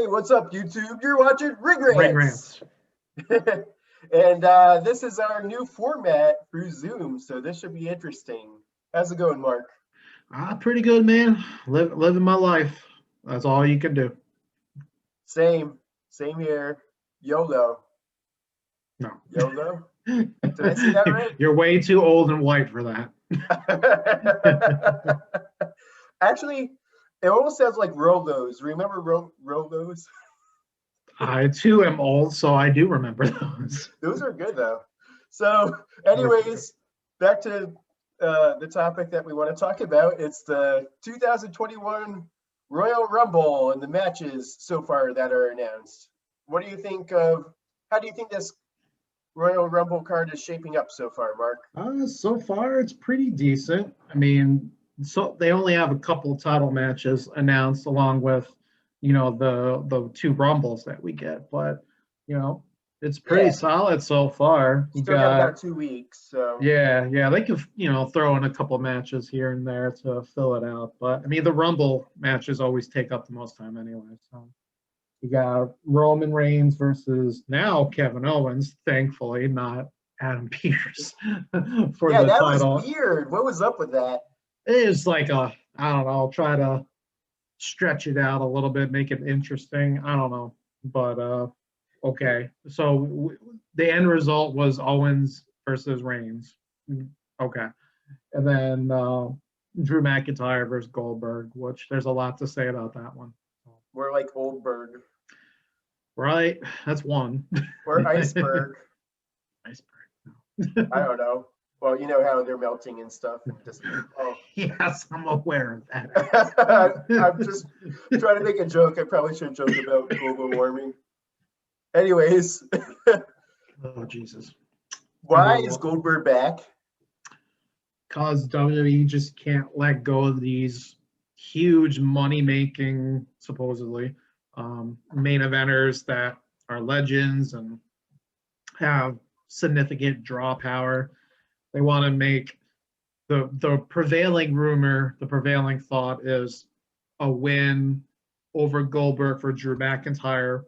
Hey, what's up, YouTube? You're watching Ring Regrets. rants. And this is our new format through Zoom, so this should be interesting. How's it going, Mark? Pretty good, man. Living my life. That's all you can do. Same. Same here. YOLO. No. YOLO? Did I say that right? You're way too old and white for that. Actually, it almost sounds like Rolos. Remember Rolos? I too am old, so I do remember those. Those are good, though. So, anyways, back to the topic that we want to talk about. It's the 2021 Royal Rumble and the matches so far that are announced. What do you think of? How do you think this Royal Rumble card is shaping up so far, Mark? So far, it's pretty decent. I mean, so they only have a couple title matches announced, along with, the two Rumbles that we get. But it's pretty solid so far. You Still got got about 2 weeks, so Yeah, they could, throw in a couple matches here and there to fill it out. But I mean, the Rumble matches always take up the most time anyway. So you got Roman Reigns versus now Kevin Owens, thankfully, not Adam Pearce for yeah, the that was title. weird. What was up with that? It's like I don't know, I'll try to stretch it out a little bit, make it interesting. I don't know, but okay. So the end result was Owens versus Reigns. Okay. And then Drew McIntyre versus Goldberg, which there's a lot to say about that one. We're like Goldberg. Right? That's one. Or Iceberg. Iceberg. I don't know. Well, you know how they're melting and stuff. And just, Yes, I'm aware of that. I'm just trying to make a joke. I probably shouldn't joke about global warming. Anyways. Oh, Jesus. Why is Goldberg back? Because WWE just can't let go of these huge money-making, supposedly, main eventers that are legends and have significant draw power. They want to make the prevailing rumor, the prevailing thought is a win over Goldberg for Drew McIntyre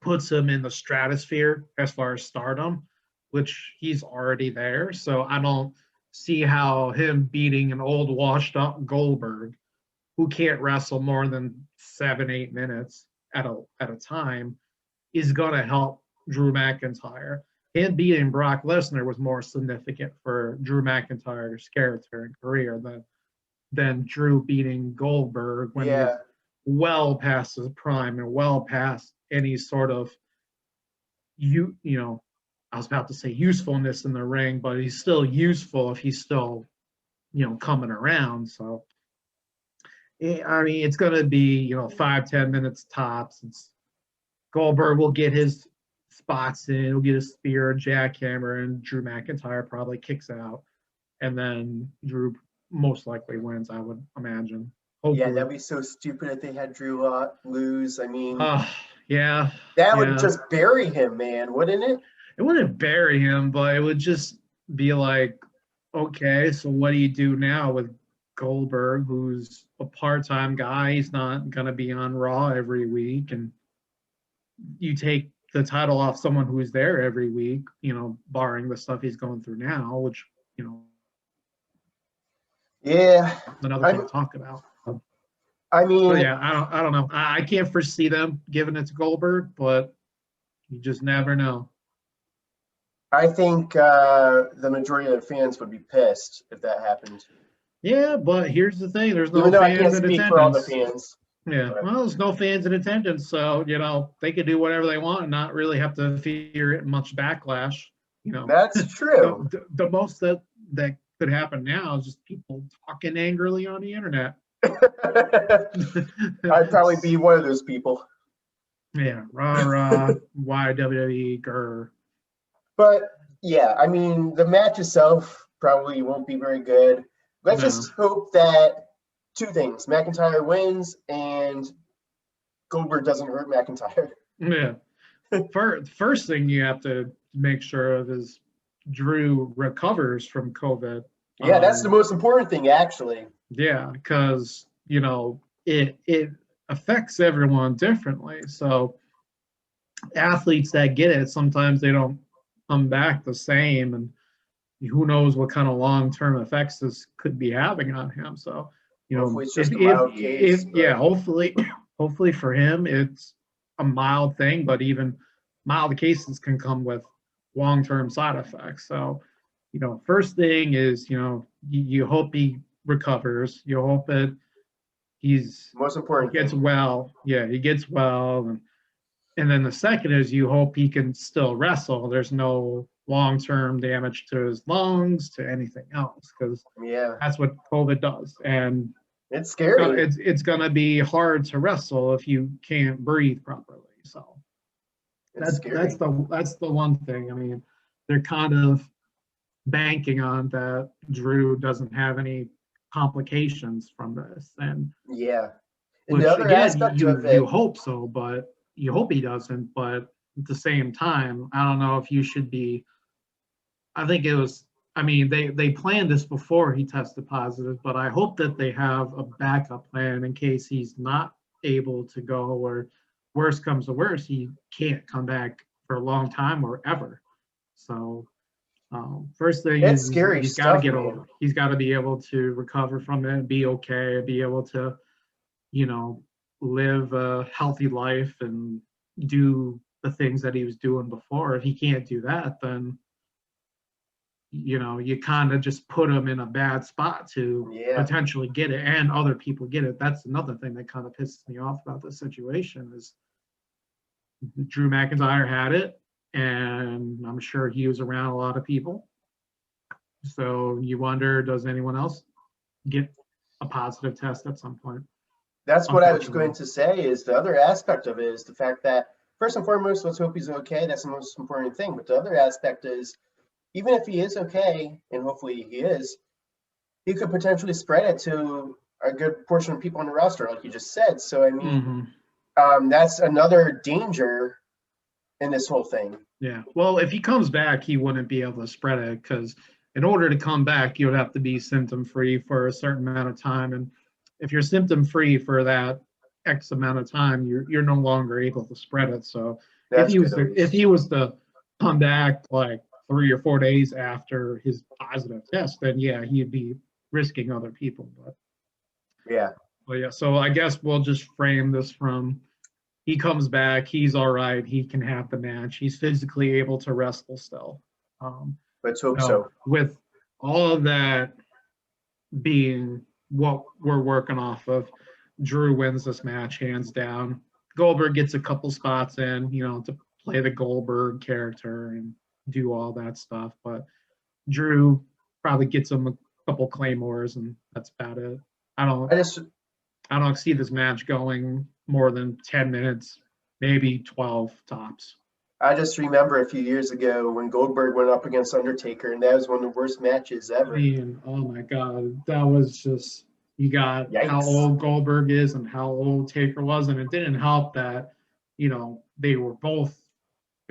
puts him in the stratosphere as far as stardom, which he's already there. So I don't see how him beating an old washed up Goldberg, who can't wrestle more than 7-8 minutes at a time, is going to help Drew McIntyre. Him beating Brock Lesnar was more significant for Drew McIntyre's character and career than Drew beating Goldberg when he was well past his prime and well past any sort of I was about to say usefulness in the ring, but he's still useful if he's still coming around. So I mean, it's going to be 5-10 minutes tops. Goldberg will get his spots in, he'll get a spear, a jackhammer, and Drew McIntyre probably kicks out, and then Drew most likely wins, I would imagine. Hopefully. Yeah, that'd be so stupid if they had Drew lose. I mean, yeah, that would just bury him, man, wouldn't it? It wouldn't bury him, but it would just be like, okay, so what do you do now with Goldberg, who's a part-time guy? He's not going to be on Raw every week, and you take the title off someone who's there every week, barring the stuff he's going through now, which, another thing to talk about. I mean, but yeah, I don't know. I can't foresee them giving it to Goldberg, but you just never know. I think the majority of the fans would be pissed if that happened. Yeah, but here's the thing: there's no Even though fans I can't in speak attendance. For all the fans. Yeah, well, there's no fans in attendance, so they could do whatever they want and not really have to fear much backlash. That's true. The most that could happen now is just people talking angrily on the internet. I'd probably be one of those people. Yeah, rah, why WWE, grr. But yeah, I mean, the match itself probably won't be very good. Let's just hope that two things: McIntyre wins and Goldberg doesn't hurt McIntyre. Yeah. First thing you have to make sure of is Drew recovers from COVID. Yeah, that's the most important thing, actually. Yeah, because it affects everyone differently. So athletes that get it, sometimes they don't come back the same, and who knows what kind of long-term effects this could be having on him. So, Hopefully it's just a mild case. yeah, hopefully for him it's a mild thing, but even mild cases can come with long-term side effects. So, first thing is, you hope he recovers. You hope that Most he important gets thing. well. Yeah, he gets well, and then the second is you hope he can still wrestle. There's no long-term damage to his lungs, to anything else, because Yeah, that's what COVID does. And it's scary. it's going to be hard to wrestle if you can't breathe properly. So It's scary. that's the one thing. I mean, they're kind of banking on that Drew doesn't have any complications from this, and Yeah. And the which other again aspect of you it, hope so, but you hope he doesn't. But at the same time, I don't know if you should be. I think it was. I mean, they planned this before he tested positive, but I hope that they have a backup plan in case he's not able to go, or worst comes to worst, he can't come back for a long time or ever. So first thing it's is scary he's got to stuff, get man. over. He's got to be able to recover from it, be okay, be able to, you know, live a healthy life and do the things that he was doing before. If he can't do that, then you kind of just put him in a bad spot to Yeah. potentially get it, and other people get it. That's another thing that kind of pisses me off about this situation is Drew McIntyre had it, and I'm sure he was around a lot of people. So you wonder, does anyone else get a positive test at some point? That's what I was going Unfortunately. to say is the other aspect of it is the fact that first and foremost, let's hope he's okay. That's the most important thing. But the other aspect is even if he is okay, and hopefully he is, he could potentially spread it to a good portion of people on the roster, like you just said. So I mean, Mm-hmm. that's another danger in this whole thing. Yeah. Well, if he comes back, he wouldn't be able to spread it because in order to come back, you would have to be symptom free for a certain amount of time. And if you're symptom free for that X amount of time, you're no longer able to spread it. So That's good at if least. he was to come back like 3 or 4 days after his positive test, then yeah, he'd be risking other people. Yeah. But yeah, so I guess we'll just frame this from he comes back, he's all right, he can have the match, he's physically able to wrestle still. Let's hope so. With all of that being what we're working off of, Drew wins this match hands down. Goldberg gets a couple spots in, to play the Goldberg character and do all that stuff, but Drew probably gets him a couple claymores, and that's about it. I don't see this match going more than 10 minutes, maybe 12 tops. I just remember a few years ago when Goldberg went up against Undertaker, and that was one of the worst matches I ever. mean, oh my God, that was just, you got how Yikes. old Goldberg is and how old Taker was, and it didn't help that, they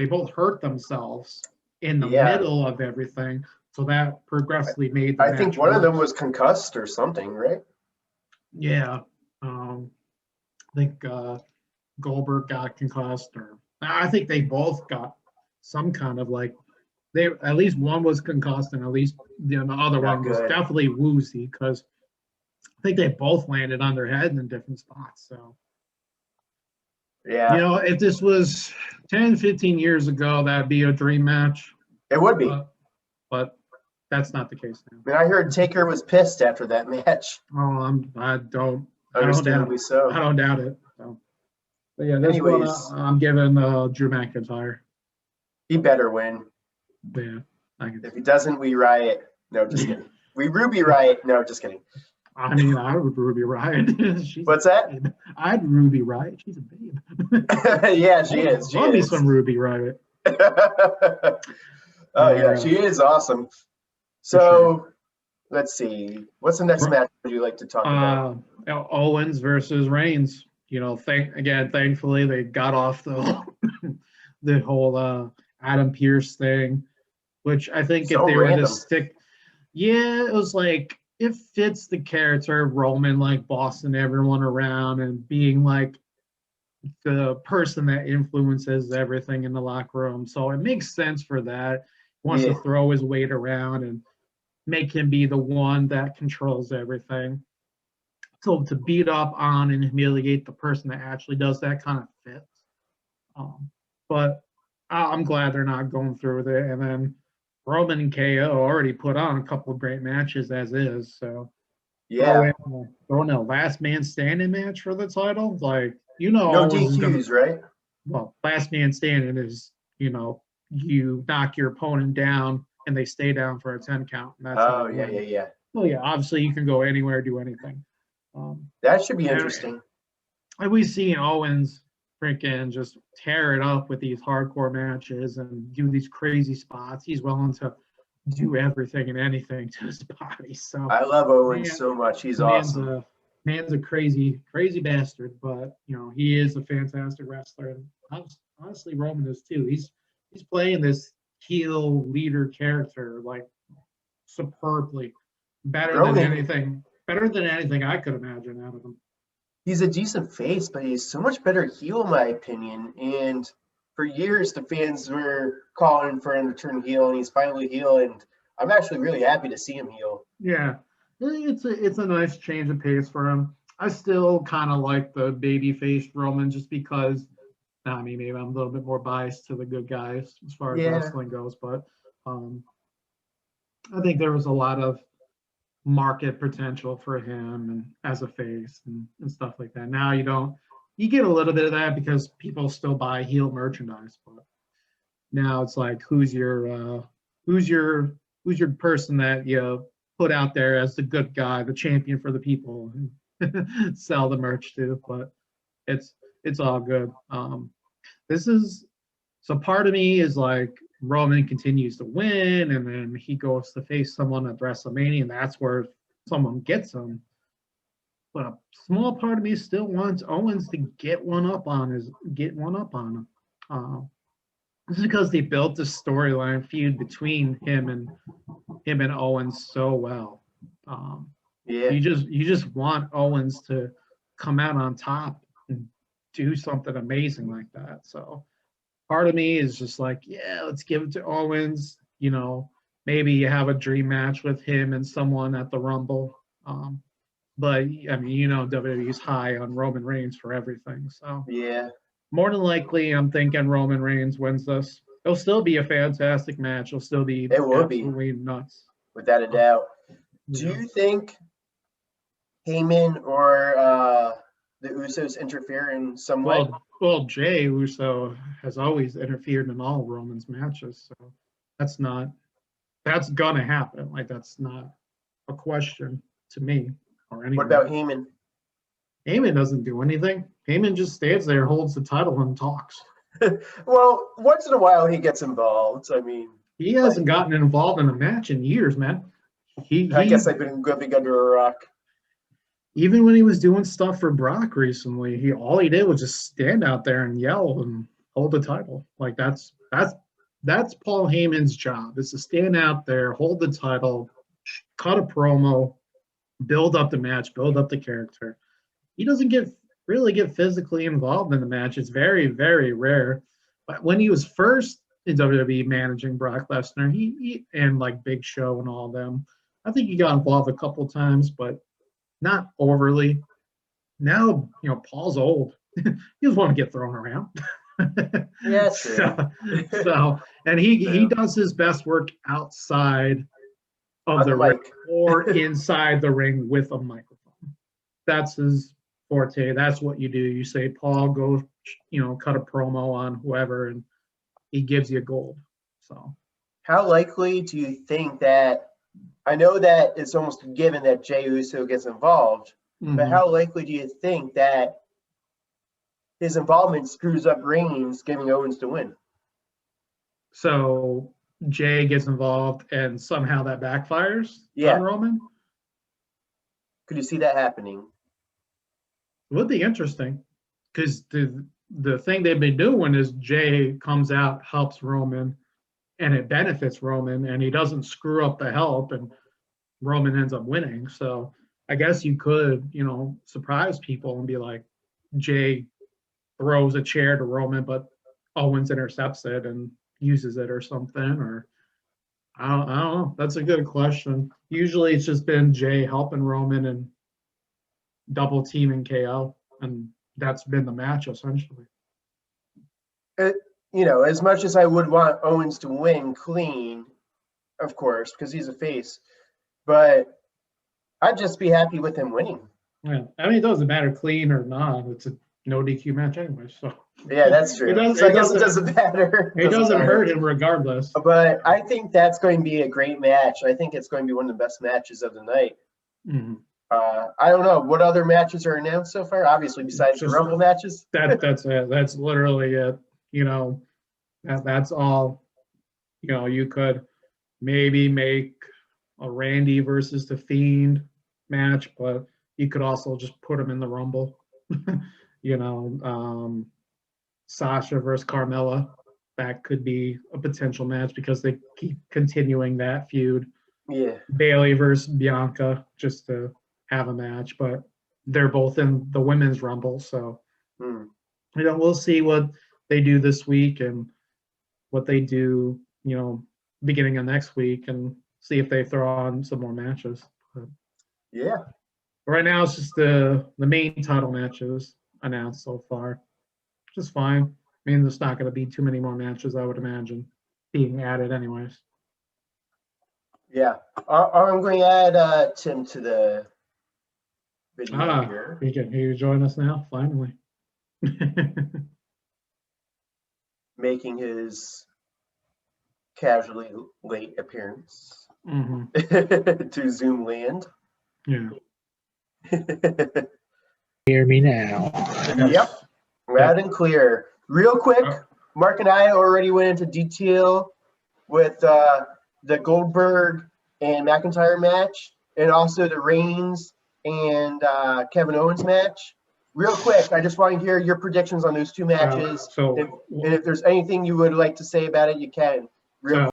both hurt themselves in the Yeah. middle of everything. So that progressively made the I match think one of them worse. was concussed or something, right? Yeah. I think Goldberg got concussed, or I think they both got some kind of they at least one was concussed, and at least the other Not one was good. definitely woozy because I think they both landed on their head in different spots. So, Yeah, if this was 10, 15 years ago, that'd be a dream match. it would be. But that's not the case now. I mean, I heard Taker was pissed after that match. Oh, I don't Understandably so. I don't doubt it. So, but yeah, this one Anyways, I'm giving Drew McIntyre. he better win. Yeah, If he doesn't, we riot. No, just kidding. We Ruby riot. No, just kidding. I mean, I would Ruby Riot. What's that? Babe. I'd Ruby Riot. She's a babe. Yeah, she is. She Love me is. some Ruby Riot. Oh yeah, she is awesome. So sure. let's see. What's the next match would you like to talk about? Owens versus Reigns. Thankfully they got off the the whole Adam Pearce thing, which I think So if they were to random. stick, yeah, it was like it fits the character of Roman, like bossing everyone around and being like the person that influences everything in the locker room. So it makes sense for that. He wants Yeah. to throw his weight around and make him be the one that controls everything. So to beat up on and humiliate the person that actually does that kind of fits. But I'm glad they're not going through with it. And then Roman and KO already put on a couple of great matches as is. So Yeah. throw in a last man standing match for the title. Like, you know, No Owens is going to, DQs, right? well, last man standing is, you know, you knock your opponent down and they stay down for a 10 count. And that's how Oh, you yeah, win. yeah, yeah. Well, yeah, obviously you can go anywhere, do anything. That should be And, interesting. and we see Owens freaking just tear it up with these hardcore matches and do these crazy spots. He's willing to do everything and anything to his body. So I love Owens man, so much. He's man's awesome. a man's a crazy bastard, but you know he is a fantastic wrestler. And honestly, Roman is too. He's playing this heel leader character like superbly, Roman, better than anything I could imagine out of him. he's a decent face, but he's so much better heel, in my opinion. And for years, the fans were calling for him to turn heel, and he's finally heel. And I'm actually really happy to see him heel. Yeah, it's a nice change of pace for him. I still kind of like the baby faced Roman just because I mean maybe I'm a little bit more biased to the good guys as far as Yeah, wrestling goes, but um, I think there was a lot of market potential for him and as a face and stuff like that. Now you get a little bit of that because people still buy heel merchandise, but now it's like who's your person that you put out there as the good guy, the champion for the people, and sell the merch to. But it's all good. This is so part of me is like Roman continues to win, and then he goes to face someone at WrestleMania, and that's where someone gets him. But a small part of me still wants Owens to get one up on him. This is because they built the storyline feud between him and Owens so well. yeah. You just want Owens to come out on top and do something amazing like that. So part of me is just like, yeah, let's give it to Owens. You know, maybe you have a dream match with him and someone at the Rumble. But I mean, you know, WWE's high on Roman Reigns for everything. So Yeah, more than likely, I'm thinking Roman Reigns wins this. It'll still be a fantastic match. It'll still be it will be, absolutely nuts. without a doubt. Do Yeah. you think Heyman or the Usos interfere in some way? Well, Jay Uso has always interfered in all Roman's matches, so that's gonna happen. Like that's not a question to me or What anyone. about Heyman? Heyman doesn't do anything. Heyman just stands there, holds the title, and talks. Well, once in a while he gets involved. I mean, He hasn't gotten involved in a match in years, man. I He guess I've been living under a rock. even when he was doing stuff for Brock recently, all he did was just stand out there and yell and hold the title. Like that's Paul Heyman's job is to stand out there, hold the title, cut a promo, build up the match, build up the character. He doesn't really get physically involved in the match. It's very, very rare. But when he was first in WWE managing Brock Lesnar, he and like Big Show and all of them, I think he got involved a couple times, but not overly. Now, you know, Paul's old. He doesn't want to get thrown around. Yeah, true. And he does his best work outside of On the the ring mic. or inside the ring with a microphone. That's his forte. That's what you do. You say, Paul, go, you know, cut a promo on whoever, and he gives you gold. So How likely do you think that? I know that it's almost a given that Jey Uso gets involved, but how likely do you think that his involvement screws up Reigns, giving Owens to win? So Jay gets involved and somehow that backfires Yeah. on Roman. Could you see that happening? It would be interesting because the thing they've been doing is Jay comes out, helps Roman, and it benefits Roman, and he doesn't screw up the help. And Roman ends up winning. So I guess you could, surprise people and be like, Jay throws a chair to Roman, but Owens intercepts it and uses it or something. Or I don't know. That's a good question. Usually it's just been Jay helping Roman and double teaming KO, and that's been the match essentially. As much as I would want Owens to win clean, of course, because he's a face, but I'd just be happy with him winning. Yeah, I mean, it doesn't matter clean or not. It's a no DQ match anyway, so. Yeah, that's true. So I guess it doesn't matter. It doesn't hurt him regardless. But I think that's going to be a great match. I think it's going to be one of the best matches of the night. Mm-hmm. I don't know what other matches are announced so far. Obviously, besides the Rumble matches. That's it. That's literally it. That's all. You could maybe make a Randy versus the Fiend match, but you could also just put him in the Rumble. Sasha versus Carmella, that could be a potential match because they keep continuing that feud. Yeah. Bayley versus Bianca, just to have a match, but they're both in the women's Rumble, so we'll see what they do this week and what they do, beginning of next week, and see if they throw on some more matches. But yeah. Right now, it's just the main title matches announced so far, which is fine. I mean, there's not going to be too many more matches, I would imagine, being added anyways. Yeah. I'm going to add Tim to the video here. He can join us now, finally. Making his casually late appearance to Zoom land. Yeah. Hear me now. Yep. Loud and clear. Real quick, Mark and I already went into detail with the Goldberg and McIntyre match, and also the Reigns and Kevin Owens match. Real quick, I just want to hear your predictions on those two matches. And if there's anything you would like to say about it, you can. You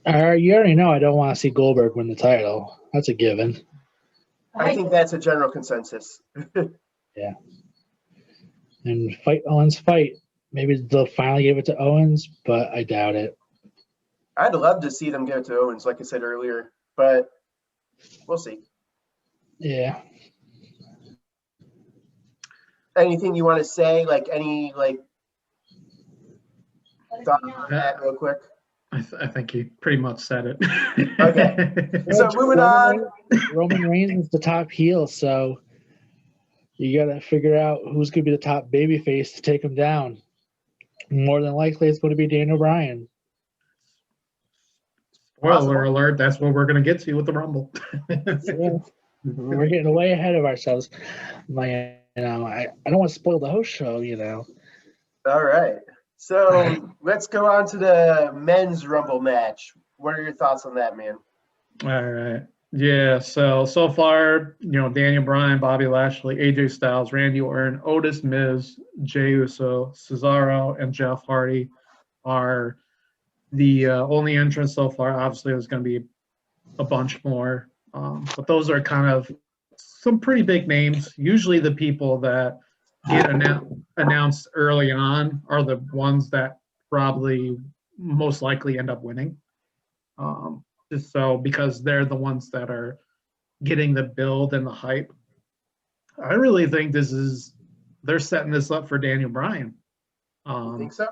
already know I don't want to see Goldberg win the title. That's a given. I think that's a general consensus. Yeah. And fight Owens fight. Maybe they'll finally give it to Owens, but I doubt it. I'd love to see them give it to Owens, like I said earlier, but we'll see. Yeah. Anything you want to say? Any thought on that real quick? I think he pretty much said it. Okay. So moving on. Roman Reigns is the top heel, so you got to figure out who's going to be the top babyface to take him down. More than likely, it's going to be Daniel Bryan. Spoiler alert, that's what we're going to get to with the Rumble. We're getting way ahead of ourselves. I don't want to spoil the host show, All right. So let's go on to the men's Rumble match. What are your thoughts on that, man? All right. Yeah, so far, Daniel Bryan, Bobby Lashley, AJ Styles, Randy Orton, Otis, Miz, Jey Uso, Cesaro, and Jeff Hardy are the only entrants so far. Obviously, there's going to be a bunch more, but those are kind of some pretty big names. Usually the people that get announced early on are the ones that probably most likely end up winning. Just so because they're the ones that are getting the build and the hype. I really think they're setting this up for Daniel Bryan. You think so?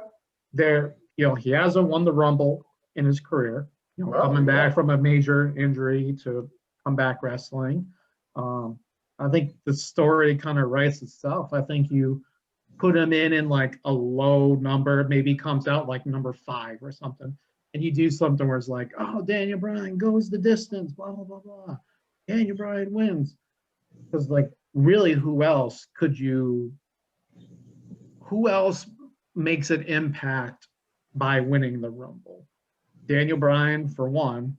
He hasn't won the Rumble in his career. Coming back from a major injury to come back wrestling. I think the story kind of writes itself. I think you put him in like a low number, maybe comes out like number 5 or something. And you do something where it's like, oh, Daniel Bryan goes the distance, blah, blah, blah, blah. Daniel Bryan wins. Because, really, who else makes an impact by winning the Rumble? Daniel Bryan, for one.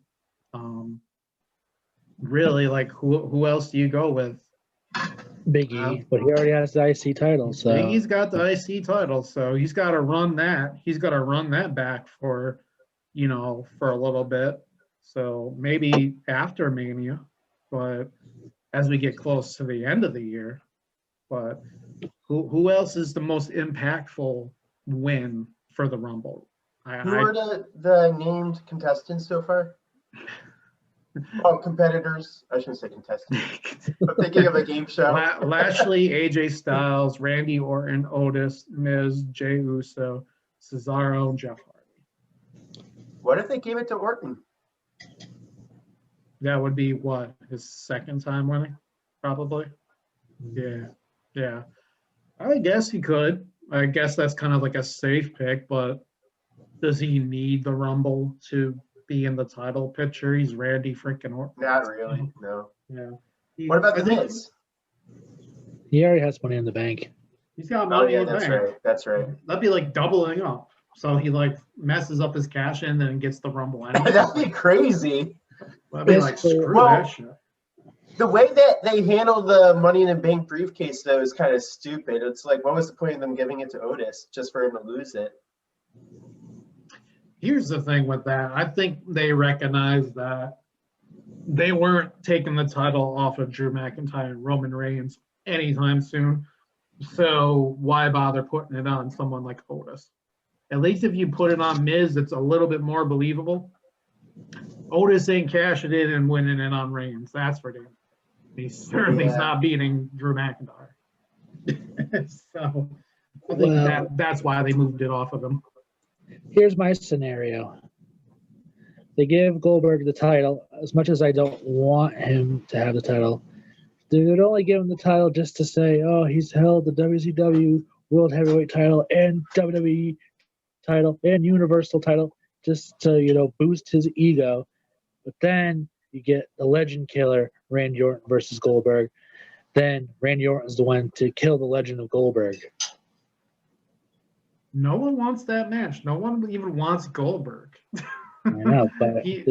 Really, who else do you go with? Big E, but he already has the IC title. So Big E's got the IC title, so he's got to run that. He's got to run that back for a little bit. So maybe after Mania, but as we get close to the end of the year. But who else is the most impactful win for the Rumble? Who are the named contestants so far? Oh, competitors. I shouldn't say contestants. I'm thinking of a game show. Lashley, AJ Styles, Randy Orton, Otis, Miz, Jey Uso, Cesaro, and Jeff Hardy. What if they gave it to Orton? That would be what, his second time winning? Probably. Yeah. I guess he could. I guess that's kind of like a safe pick, but does he need the Rumble to be in the title picture? He's Randy freaking Orton. Not really, no. Yeah. What about the Miz? He already has money in the bank. He's got money in the that's bank. right. That's right. That'd be like doubling up. So he like messes up his cash in, then gets the Rumble anyway. That'd be crazy. That'd be like, screw that shit. The way that they handle the Money in the Bank briefcase, though, is kind of stupid. It's like, what was the point of them giving it to Otis just for him to lose it? Here's the thing with that. I think they recognize that they weren't taking the title off of Drew McIntyre and Roman Reigns anytime soon. So why bother putting it on someone like Otis? At least if you put it on Miz, it's a little bit more believable. Otis ain't cashing in and winning it on Reigns. That's for damn. He's certainly not beating Drew McIntyre. So I think that's why they moved it off of him. Here's my scenario. They give Goldberg the title. As much as I don't want him to have the title, they would only give him the title just to say, oh, he's held the WCW World Heavyweight title and WWE title and Universal title just to, boost his ego. But then you get the legend killer, Randy Orton versus Goldberg. Then Randy Orton's the one to kill the legend of Goldberg. No one wants that match. No one even wants Goldberg. I know, but if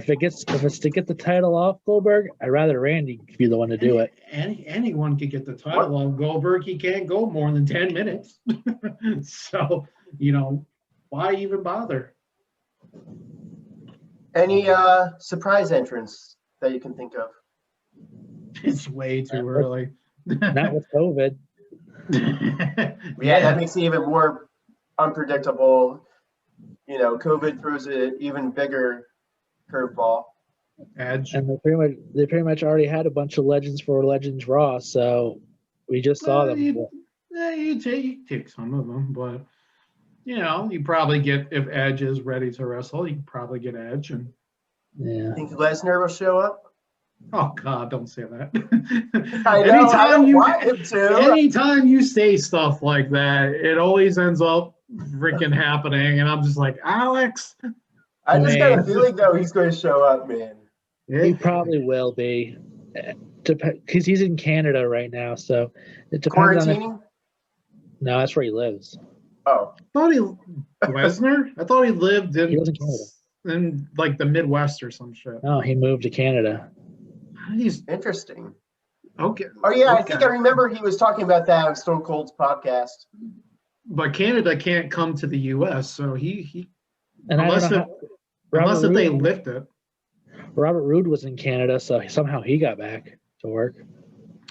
it's to get the title off Goldberg, I'd rather Randy be the one to do it. Anyone could get the title off Goldberg. He can't go more than 10 minutes. So, why even bother? Any surprise entrants that you can think of? It's way too early. Not with COVID. That makes it even more unpredictable. COVID throws an even bigger curveball. Edge. And they pretty much already had a bunch of legends for Legends Raw, so we just saw them. You take some of them, but you probably get, if Edge is ready to wrestle, you probably get Edge. And think Lesnar will show up? Oh God, don't say that. Anytime you say stuff like that, it always ends up freaking happening, and I'm just like, Alex. I just got a feeling though he's going to show up, man. He probably will be, because he's in Canada right now, so it depends on. No, that's where he lives. Oh, Lesnar? I thought he lived in. He lives in Canada. In like the Midwest or some shit. No, he moved to Canada. He's interesting. Okay. Oh yeah, I think I remember he was talking about that on Stone Cold's podcast. But Canada can't come to the U.S., so he and unless if they lift it. Robert Roode was in Canada, so somehow he got back to work.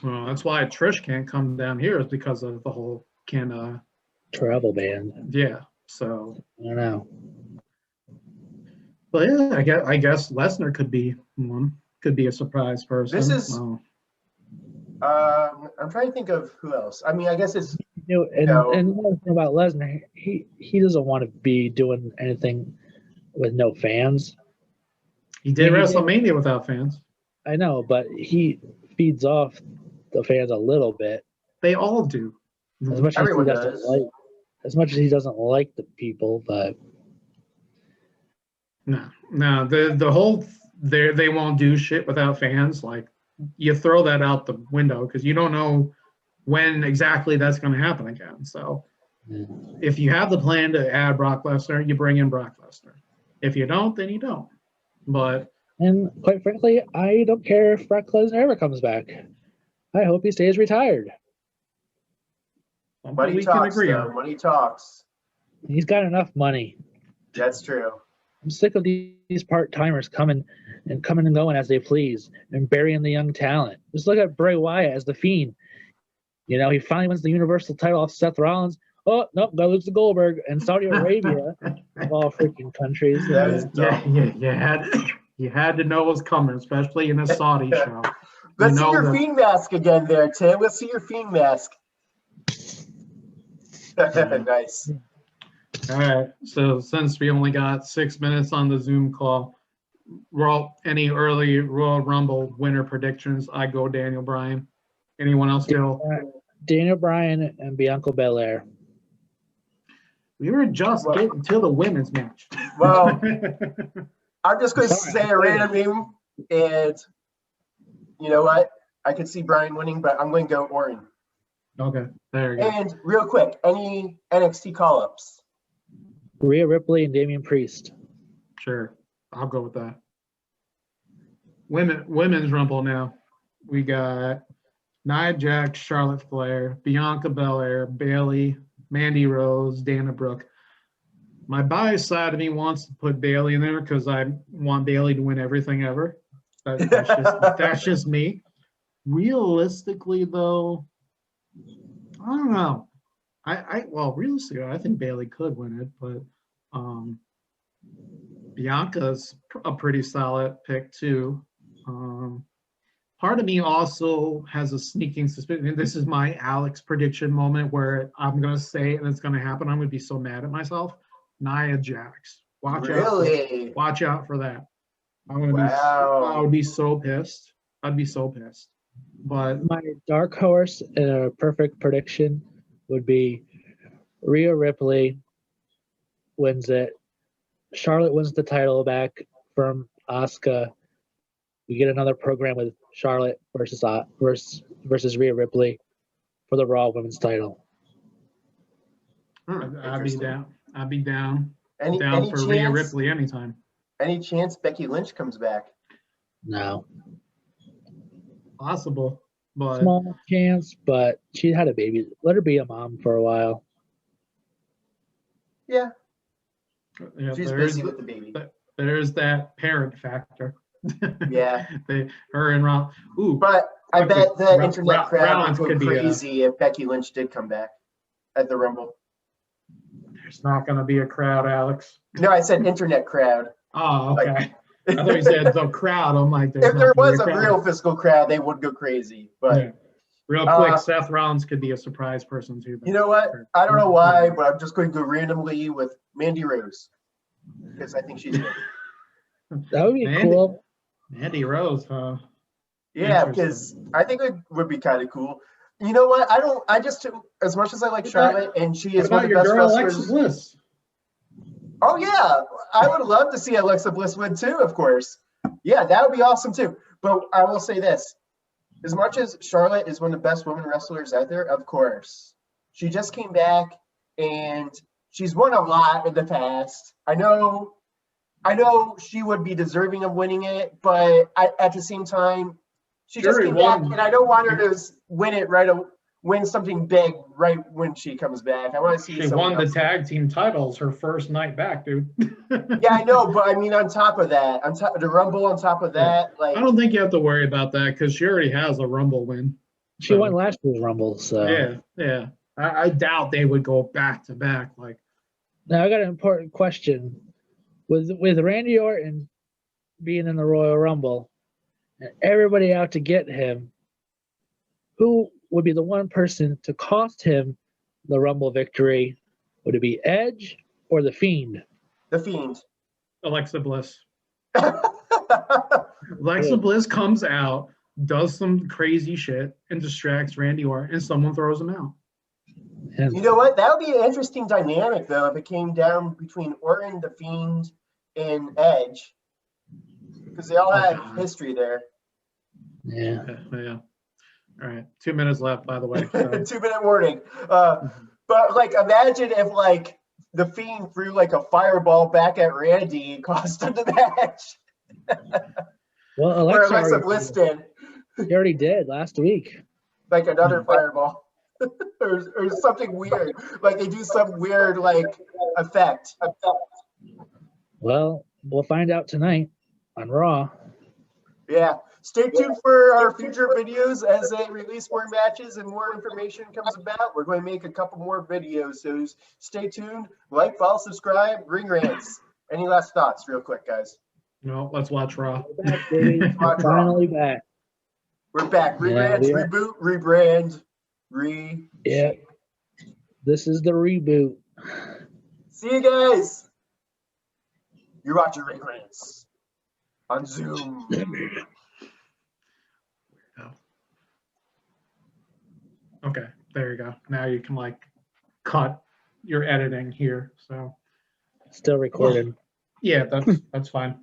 Well, that's why Trish can't come down here, is because of the whole Canada travel ban. Yeah, so I don't know. But yeah, I guess Lesnar could be one. Could be a surprise person. This is. I'm trying to think of who else. I mean, I guess it's. And one thing about Lesnar, he doesn't want to be doing anything with no fans. He did WrestleMania without fans. I know, but he feeds off the fans a little bit. They all do. As much as he doesn't like the people, but. No, the whole they won't do shit without fans. Like, you throw that out the window because you don't know when exactly that's going to happen again. So if you have the plan to add Brock Lesnar, you bring in Brock Lesnar. If you don't, then you don't. And quite frankly, I don't care if Brock Lesnar ever comes back. I hope he stays retired. Money talks, though. Money talks. He's got enough money. That's true. I'm sick of these part-timers coming and going as they please and burying the young talent. Just look at Bray Wyatt as the Fiend. You know, he finally wins the Universal title off Seth Rollins. Oh, nope, go lose to Goldberg. And Saudi Arabia, of all freaking countries. That is dumb. You had to know it was coming, especially in a Saudi show. Let's see know your that- Fiend mask again there, Tim. Let's see your Fiend mask. Nice. All right. So since we only got 6 minutes on the Zoom call, any early Royal Rumble winner predictions? I go Daniel Bryan. Anyone else go? Daniel Bryan and Bianca Belair. We were just getting to the women's match. Well, I'm just going to Sorry, say a random name, and you know what? I could see Bryan winning, but I'm going to go Orton. Okay, there you go. And real quick, any NXT call-ups? Rhea Ripley and Damian Priest. Sure, I'll go with that. Women's Rumble now. We got Nia Jax, Charlotte Flair, Bianca Belair, Bayley, Mandy Rose, Dana Brooke. My bias side of me wants to put Bayley in there because I want Bayley to win everything ever. That's just me. Realistically, though, I don't know. Realistically, I think Bayley could win it, but Bianca's a pretty solid pick too. Part of me also has a sneaking suspicion, and this is my Alex prediction moment where I'm going to say it and it's going to happen. I'm going to be so mad at myself. Nia Jax. Watch out for that. I would be so pissed. I'd be so pissed. But my dark horse and a perfect prediction would be Rhea Ripley wins it. Charlotte wins the title back from Asuka. We get another program with Charlotte versus Rhea Ripley for the Raw Women's title. I'd be down. I'd be down. Any for chance, Rhea Ripley anytime. Any chance Becky Lynch comes back? No. Possible, but Small chance, but she had a baby. Let her be a mom for a while. Yeah, yeah, she's busy with the baby. There's that parent factor. Yeah. Her and Ron. Ooh, But I bet the internet crowd Rollins would could go be crazy if Becky Lynch did come back at the Rumble. there's not going to be a crowd, Alex. No, I said internet crowd. Oh, okay. Like, I thought you said the crowd. I'm like, if there was a crowd. real physical crowd, they would go crazy. But Yeah. Real quick, Seth Rollins could be a surprise person too. you know what? I don't know why, but I'm just going to go randomly with Mandy Rose because I think she's good. That would be cool. Mandy Rose, huh? Yeah, because I think it would be kind of cool. You know what? I just, as much as I like Charlotte, and she is one of the best Alexa wrestlers. Bliss? Oh, yeah. I would love to see Alexa Bliss win, too, of course. Yeah, that would be awesome, too. But I will say this. As much as Charlotte is one of the best women wrestlers out there, of course, she just came back, and she's won a lot in the past. I know she would be deserving of winning it, but at the same time, she just came back, and I don't want her to win something big right when she comes back. I want to see. She won the tag team titles her first night back, dude. Yeah, I know, but I mean, on top of that, the Rumble, on top of that, like I don't think you have to worry about that because she already has a Rumble win. She won last year's Rumble, so yeah. I doubt they would go back to back. Like, now I got an important question. With Randy Orton being in the Royal Rumble and everybody out to get him, who would be the one person to cost him the Rumble victory? Would it be Edge or The Fiend? The Fiend. Alexa Bliss. Alexa Bliss comes out, does some crazy shit, and distracts Randy Orton, and someone throws him out. And You know what? That would be an interesting dynamic, though, if it came down between Orton, The Fiend, and Edge, because they all have history there. yeah. Yeah. All right. 2 minutes left, by the way. So. 2-minute warning. But like, imagine if like The Fiend threw like a fireball back at Randy and cost him the match. Well, Or Alexa Bliss did, He already did last week. like another fireball. or something weird. Like they do some weird like effect. Well, We'll find out tonight on Raw. Yeah. Stay tuned for our future videos as they release more matches and more information comes about. We're going to make a couple more videos, so stay tuned. Like, follow, subscribe. Ring Rants. Any last thoughts, real quick, guys? No, let's watch Raw. We're back, baby. Watch We're Raw. finally back. We're back. Ring Yeah, Rants, we are. reboot, rebrand, Yeah. This is the reboot. See you guys. You're watching Ring Rants on Zoom. Okay, there you go. Now you can like cut your editing here. So Still recording. yeah, that's fine.